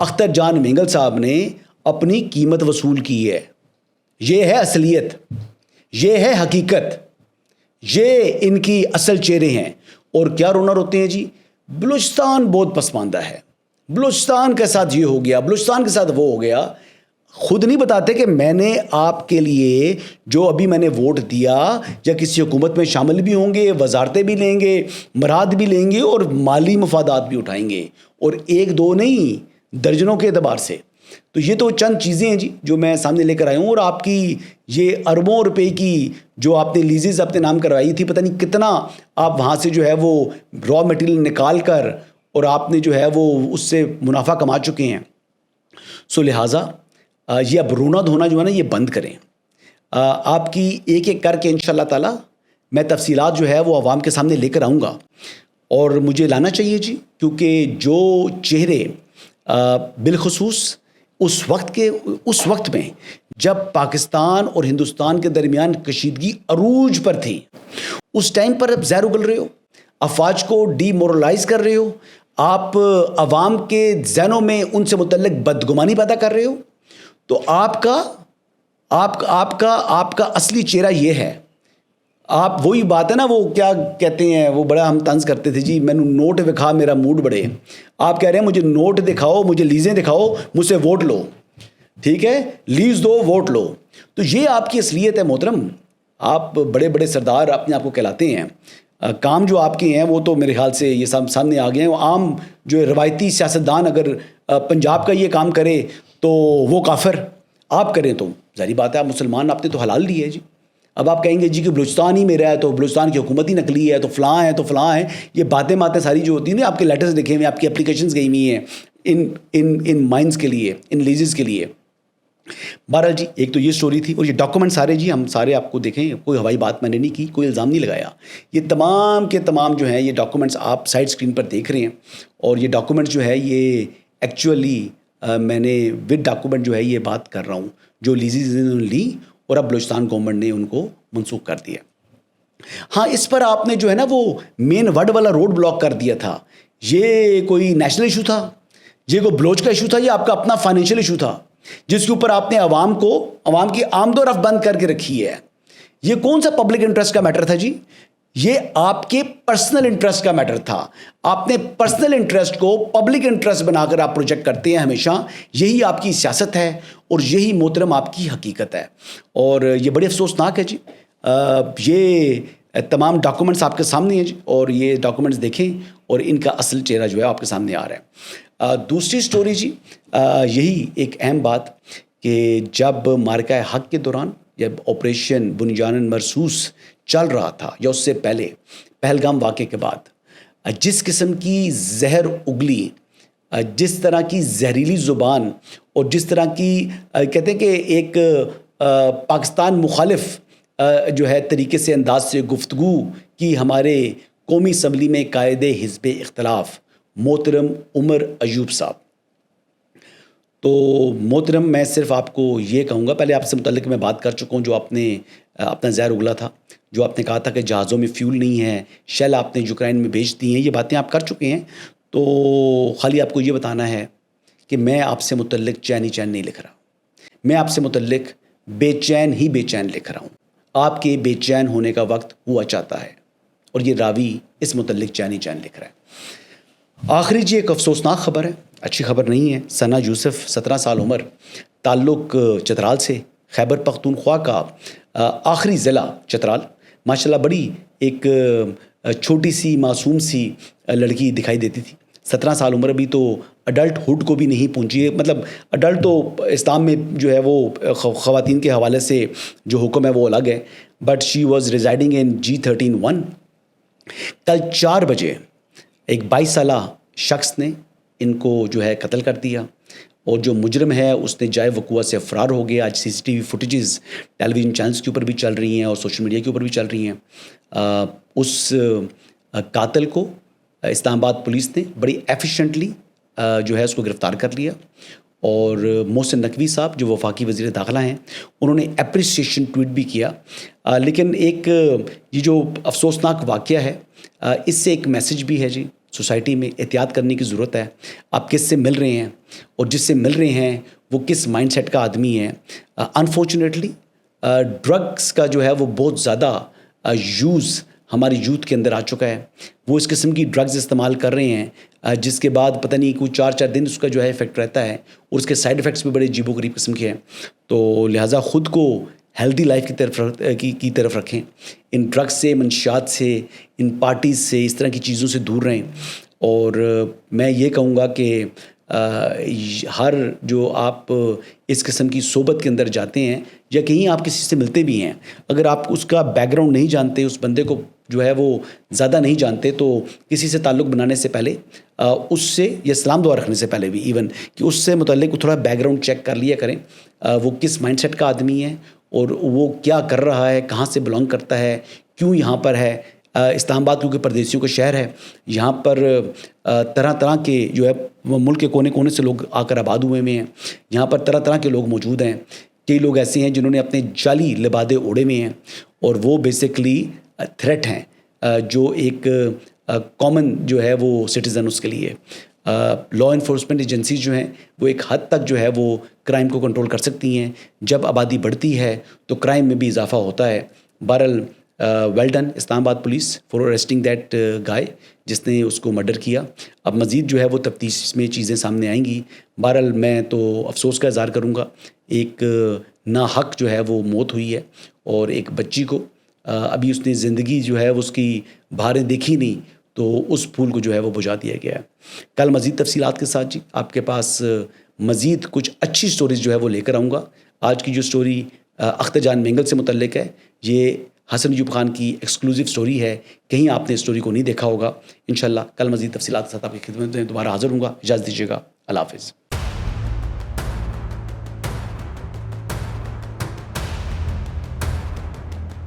اختر جان مینگل صاحب نے اپنی قیمت وصول کی ہے. یہ ہے اصلیت, یہ ہے حقیقت, یہ ان کی اصل چہرے ہیں. اور کیا رونا روتے ہیں جی, بلوچستان بہت پسماندہ ہے, بلوچستان کے ساتھ یہ ہو گیا, بلوچستان کے ساتھ وہ ہو گیا. خود نہیں بتاتے کہ میں نے آپ کے لیے جو ابھی میں نے ووٹ دیا, یا کسی حکومت میں شامل بھی ہوں گے, وزارتیں بھی لیں گے, مراد بھی لیں گے, اور مالی مفادات بھی اٹھائیں گے, اور ایک دو نہیں درجنوں کے اعتبار سے. تو یہ تو چند چیزیں ہیں جی جو میں سامنے لے کر آیا ہوں. اور آپ کی یہ اربوں روپے کی جو آپ نے لیزز اپنے نام کروائی تھی, پتہ نہیں کتنا آپ وہاں سے جو ہے وہ را مٹیریل نکال کر اور آپ نے جو ہے وہ اس سے منافع کما چکے ہیں. سو لہٰذا یہ اب رونا دھونا جو ہے نا یہ بند کریں. آپ کی ایک ایک کر کے انشاءاللہ تعالی میں تفصیلات جو ہے وہ عوام کے سامنے لے کر آؤں گا. اور مجھے لانا چاہیے جی, کیونکہ جو چہرے بالخصوص اس وقت میں جب پاکستان اور ہندوستان کے درمیان کشیدگی عروج پر تھی, اس ٹائم پر آپ زہر اگل رہے ہو, افواج کو ڈی مورلائز کر رہے ہو, آپ عوام کے ذہنوں میں ان سے متعلق بدگمانی پیدا کر رہے ہو. تو آپ کا اصلی چہرہ یہ ہے. آپ وہی بات ہے نا, وہ کیا کہتے ہیں, وہ بڑا ہم طنز کرتے تھے جی, میں نے نوٹ دکھا میرا موڈ بڑھے. آپ کہہ رہے ہیں مجھے نوٹ دکھاؤ, مجھے لیزیں دکھاؤ, مجھ سے ووٹ لو, ٹھیک ہے, لیز دو ووٹ لو. تو یہ آپ کی اصلیت ہے محترم. آپ بڑے بڑے سردار اپنے آپ کو کہلاتے ہیں. کام جو آپ کے ہیں وہ تو میرے خیال سے یہ سامنے آ گئے ہیں. عام جو روایتی سیاستدان اگر پنجاب کا یہ کام کرے تو وہ کافر, آپ کریں تو ظاہری بات ہے آپ مسلمان, آپ نے تو حلال لی ہے جی. اب آپ کہیں گے جی کہ بلوچستان ہی میرا ہے تو بلوچستان کی حکومت ہی نقلی ہے تو فلاں ہے تو فلاں ہے. یہ باتیں ساری جو ہوتی ہیں نا, آپ کے لیٹرز لکھے ہوئے, آپ کی اپلیکیشنز گئی ہوئی ہیں ان مائنز کے لیے, ان لیزز کے لیے. بہرحال جی ایک تو یہ سٹوری تھی. اور یہ ڈاکومنٹ سارے جی ہم سارے آپ کو دیکھیں, کوئی ہوائی بات میں نے نہیں کی, کوئی الزام نہیں لگایا. یہ تمام کے تمام جو ہیں یہ ڈاکومنٹس آپ سائڈ اسکرین پر دیکھ رہے ہیں. اور یہ ڈاکومنٹ جو ہے یہ ایکچولی میں نے ود ڈاکومنٹ جو ہے یہ بات کر رہا ہوں جو لیزز انہوں نے لی اور اب بلوچستان گورنمنٹ نے ان کو منسوخ کر دیا. ہاں اس پر آپ نے جو ہے نا وہ مین وڈ والا روڈ بلاک کر دیا تھا. یہ کوئی نیشنل ایشو تھا, یہ کوئی بلوچ کا ایشو تھا, یہ آپ کا اپنا فائنینشیل ایشو تھا جس کے اوپر آپ نے عوام کی آمد و رفت بند کر کے رکھی ہے. یہ کون سا پبلک انٹرسٹ کا میٹر تھا جی؟ یہ آپ کے پرسنل انٹرسٹ کا میٹر تھا. آپ نے پرسنل انٹرسٹ کو پبلک انٹرسٹ بنا کر آپ پروجیکٹ کرتے ہیں ہمیشہ. یہی آپ کی سیاست ہے اور یہی محترم آپ کی حقیقت ہے. اور یہ بڑی افسوسناک ہے جی. یہ تمام ڈاکومنٹس آپ کے سامنے ہیں جی, اور یہ ڈاکومنٹس دیکھیں اور ان کا اصل چہرہ جو ہے آپ کے سامنے آ رہا ہے. دوسری سٹوری جی یہی ایک اہم بات کہ جب مارکہ حق کے دوران جب آپریشن بنیان مرصوص چل رہا تھا یا اس سے پہلے پہلگام واقعے کے بعد جس قسم کی زہر اگلی, جس طرح کی زہریلی زبان اور جس طرح کی کہتے ہیں کہ ایک پاکستان مخالف جو ہے طریقے سے انداز سے گفتگو کی ہمارے قومی اسمبلی میں قائد حزب اختلاف محترم عمر ایوب صاحب. تو محترم میں صرف آپ کو یہ کہوں گا, پہلے آپ سے متعلق میں بات کر چکا ہوں جو آپ نے اپنا زہر اگلا تھا, جو آپ نے کہا تھا کہ جہازوں میں فیول نہیں ہے, شیل آپ نے یوکرائن میں بھیج دی ہیں, یہ باتیں آپ کر چکے ہیں. تو خالی آپ کو یہ بتانا ہے کہ میں آپ سے متعلق چین ہی چین نہیں لکھ رہا, میں آپ سے متعلق بے چین ہی بے چین لکھ رہا ہوں. آپ کے بے چین ہونے کا وقت ہوا چاہتا ہے اور یہ راوی اس متعلق چین ہی چین لکھ رہا ہے. آخری جی ایک افسوسناک خبر ہے, اچھی خبر نہیں ہے. ثنا یوسف 17 سال عمر, تعلق چترال سے, خیبر پختونخوا کا آخری ضلع چترال. ماشاءاللہ بڑی ایک چھوٹی سی معصوم سی لڑکی دکھائی دیتی تھی. 17 سال عمر, ابھی تو اڈلٹ ہوڈ کو بھی نہیں پہنچی ہے. مطلب اڈلٹ تو اسلام میں جو ہے وہ خواتین کے حوالے سے جو حکم ہے وہ الگ ہے, but she was residing in G13-1. کل 4 بجے ایک 22 سالہ شخص نے ان کو جو ہے قتل کر دیا, اور جو مجرم ہے اس نے جائے وقوع سے فرار ہو گیا. آج CCTV فوٹیجز ٹیلی ویژن چینلز کے اوپر بھی چل رہی ہیں اور سوشل میڈیا کے اوپر بھی چل رہی ہیں. اس قاتل کو اسلام آباد پولیس نے بڑی ایفیشینٹلی جو ہے اس کو گرفتار کر لیا. اور محسن نقوی صاحب جو وفاقی وزیر داخلہ ہیں, انہوں نے اپریسیشن ٹویٹ بھی کیا. لیکن ایک یہ جو افسوسناک واقعہ ہے اس سے ایک میسج بھی ہے جی سوسائٹی میں احتیاط کرنے کی ضرورت ہے. آپ کس سے مل رہے ہیں اور جس سے مل رہے ہیں وہ کس مائنڈ سیٹ کا آدمی ہے. انفارچونیٹلی ڈرگس کا جو ہے وہ بہت زیادہ یوز ہماری یوتھ کے اندر آ چکا ہے. وہ اس قسم کی ڈرگز استعمال کر رہے ہیں جس کے بعد پتہ نہیں کوئی 4 دن اس کا جو ہے افیکٹ رہتا ہے اور اس کے سائڈ افیکٹس بھی بڑے عجیب و غریب قسم کے ہیں. تو لہٰذا خود کو ہیلدی لائف کی طرف رکھیں. ان ڈرگس سے، منشیات سے، ان پارٹیز سے، اس طرح کی چیزوں سے دور رہیں. اور میں یہ کہوں گا کہ ہر جو آپ اس قسم کی صحبت کے اندر جاتے ہیں یا کہیں آپ کسی سے ملتے بھی ہیں، اگر آپ اس کا بیک گراؤنڈ نہیں جانتے، اس بندے کو جو ہے وہ زیادہ نہیں جانتے، تو کسی سے تعلق بنانے سے پہلے اس سے یا سلام دعا رکھنے سے پہلے بھی ایون کہ اس سے متعلق تھوڑا بیک گراؤنڈ چیک کر لیا کریں. وہ کس مائنڈ سیٹ کا آدمی ہے اور وہ کیا کر رہا ہے، کہاں سے بلانگ کرتا ہے، کیوں یہاں پر ہے. اسلام آباد کیونکہ پردیسیوں کا شہر ہے، یہاں پر طرح طرح کے جو ہے ملک کے کونے کونے سے لوگ آ کر آباد ہوئے ہیں. یہاں پر طرح طرح کے لوگ موجود ہیں. کئی لوگ ایسے ہیں جنہوں نے اپنے جعلی لبادے اوڑے ہوئے ہیں اور وہ بیسکلی تھریٹ ہیں جو ایک کامن جو ہے وہ سٹیزن اس کے لیے. لا انفورسمنٹ ایجنسیز جو ہیں وہ ایک حد تک جو ہے وہ کرائم کو کنٹرول کر سکتی ہیں. جب آبادی بڑھتی ہے تو کرائم میں بھی اضافہ ہوتا ہے. بہرحال ویل ڈن اسلام آباد پولیس فار اریسٹنگ دیٹ گائے جس نے اس کو مرڈر کیا. اب مزید جو ہے وہ تفتیش میں چیزیں سامنے آئیں گی. بہرحال میں تو افسوس کا اظہار کروں گا، ایک ناحق جو ہے وہ موت ہوئی ہے اور ایک بچی کو ابھی اس نے زندگی جو ہے اس کی بہاریں دیکھی نہیں تو اس پھول کو جو ہے وہ بجھا دیا گیا ہے. کل مزید تفصیلات کے ساتھ جی آپ کے پاس مزید کچھ اچھی سٹوریز جو ہے وہ لے کر آؤں گا. آج کی جو سٹوری اختر جان مینگل سے متعلق ہے، یہ حسن ایوب خان کی ایکسکلوزیو سٹوری ہے. کہیں آپ نے سٹوری کو نہیں دیکھا ہوگا. انشاءاللہ کل مزید تفصیلات کے ساتھ آپ کی خدمت میں دوبارہ حاضر ہوں گا. اجازت دیجیے گا. اللہ حافظ.